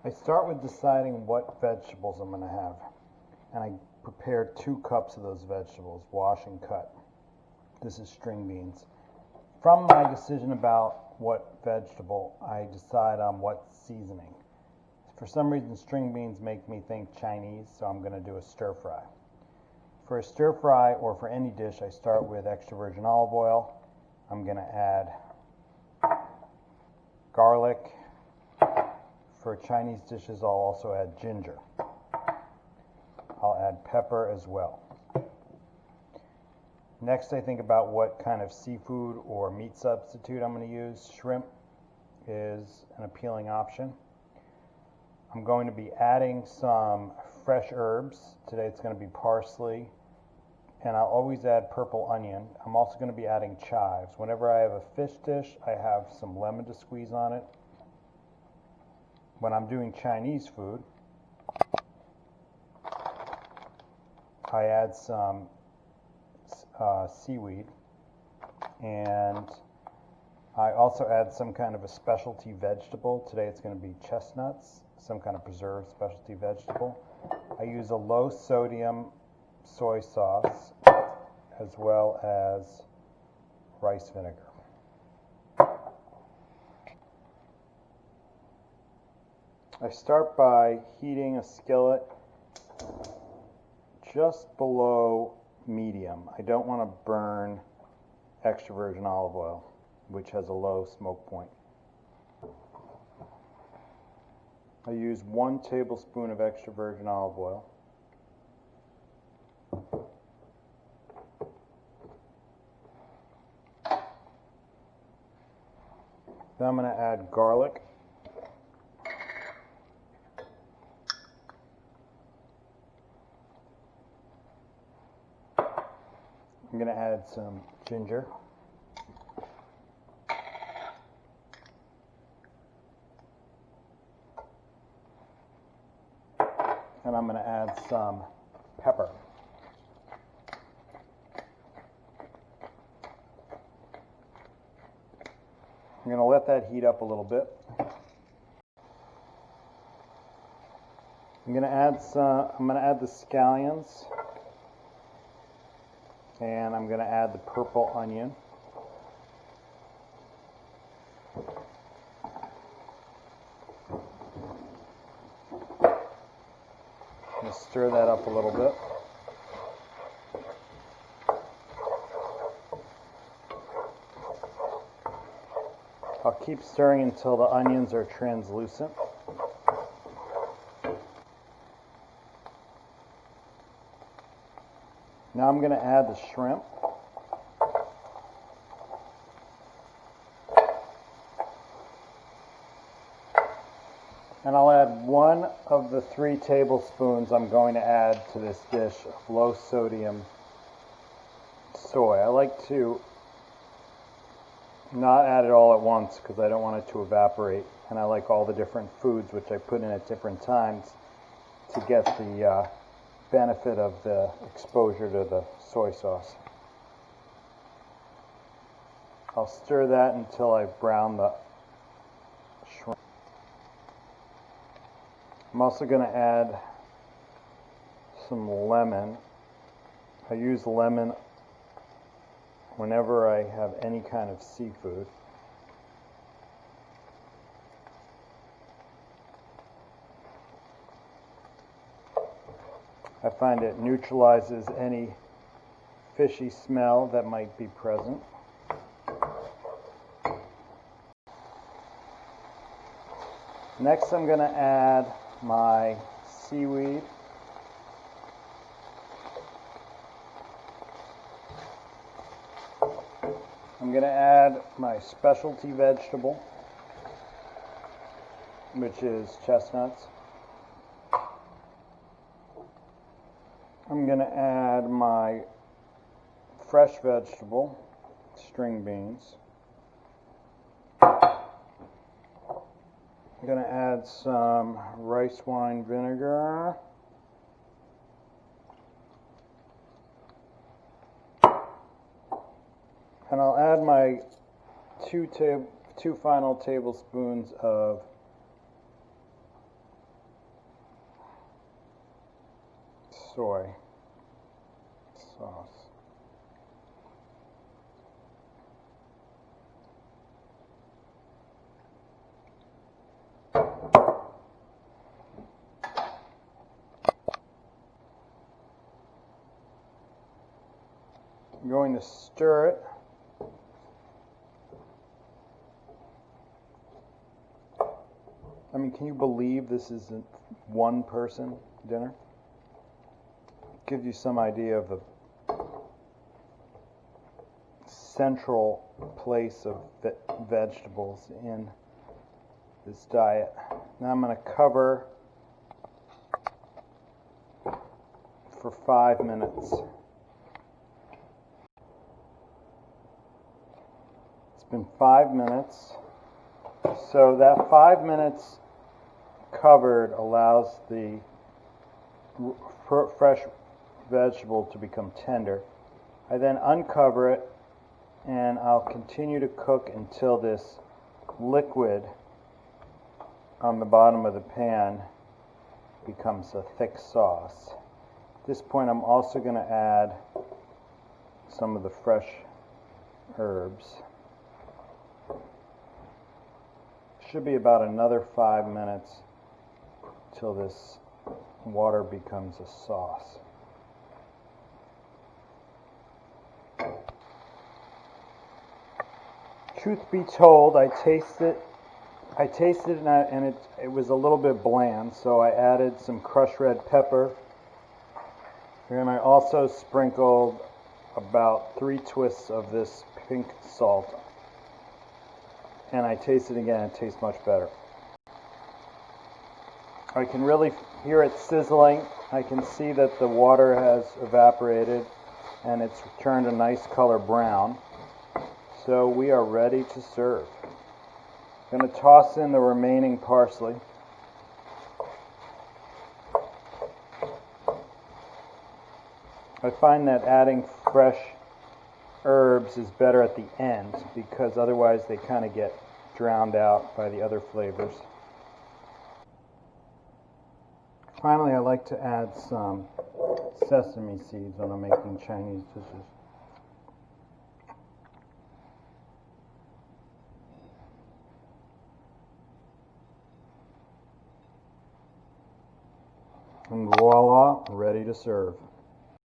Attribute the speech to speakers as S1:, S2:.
S1: I start with deciding what vegetables I'm going to have, and I prepare 2 cups of those vegetables, wash and cut. This is string beans. From my decision about what vegetable, I decide on what seasoning. For some reason, string beans make me think Chinese, so I'm going to do a stir fry. For a stir fry or for any dish, I start with extra virgin olive oil. I'm going to add garlic. For Chinese dishes, I'll also add ginger. I'll add pepper as well. Next, I think about what kind of seafood or meat substitute I'm going to use. Shrimp is an appealing option. I'm going to be adding some fresh herbs. Today it's going to be parsley, and I'll always add purple onion. I'm also going to be adding chives. Whenever I have a fish dish, I have some lemon to squeeze on it. When I'm doing Chinese food, I add some seaweed, and I also add some kind of a specialty vegetable. Today it's going to be chestnuts, some kind of preserved specialty vegetable. I use a low sodium soy sauce as well as rice vinegar. I start by heating a skillet just below medium. I don't want to burn extra virgin olive oil, which has a low smoke point. I use 1 tablespoon of extra virgin olive oil. Then I'm going to add garlic. I'm going to add some ginger. And I'm going to add some pepper. I'm going to let that heat up a little bit. I'm going to add the scallions, and I'm going to add the purple onion. I'm going to stir that up a little bit. I'll keep stirring until the onions are translucent. Now I'm going to add the shrimp. And I'll add 1 of the 3 tablespoons I'm going to add to this dish of low sodium soy. I like to not add it all at once because I don't want it to evaporate, and I like all the different foods which I put in at different times to get the benefit of the exposure to the soy sauce. I'll stir that until I brown the shrimp. I'm also going to add some lemon. I use lemon whenever I have any kind of seafood. I find it neutralizes any fishy smell that might be present. Next, I'm going to add my seaweed. I'm going to add my specialty vegetable, which is chestnuts. I'm going to add my fresh vegetable, string beans. I'm going to add some rice wine vinegar. And I'll add my two final tablespoons of soy sauce. I'm going to stir it. I mean, can you believe this is a one-person dinner? Gives you some idea of the central place of vegetables in this diet. Now I'm going to cover for 5 minutes. It's been 5 minutes. So that 5 minutes covered allows the fresh vegetable to become tender. I then uncover it and I'll continue to cook until this liquid on the bottom of the pan becomes a thick sauce. At this point I'm also going to add some of the fresh herbs. Should be about another 5 minutes till this water becomes a sauce. Truth be told, I tasted it and it was a little bit bland, so I added some crushed red pepper, and I also sprinkled about 3 twists of this pink salt. And I taste it again, it tastes much better. I can really hear it sizzling. I can see that the water has evaporated and it's turned a nice color brown. So we are ready to serve. I'm going to toss in the remaining parsley. I find that adding fresh herbs is better at the end because otherwise they kind of get drowned out by the other flavors. Finally, I like to add some sesame seeds when I'm making Chinese dishes. And voila, ready to serve.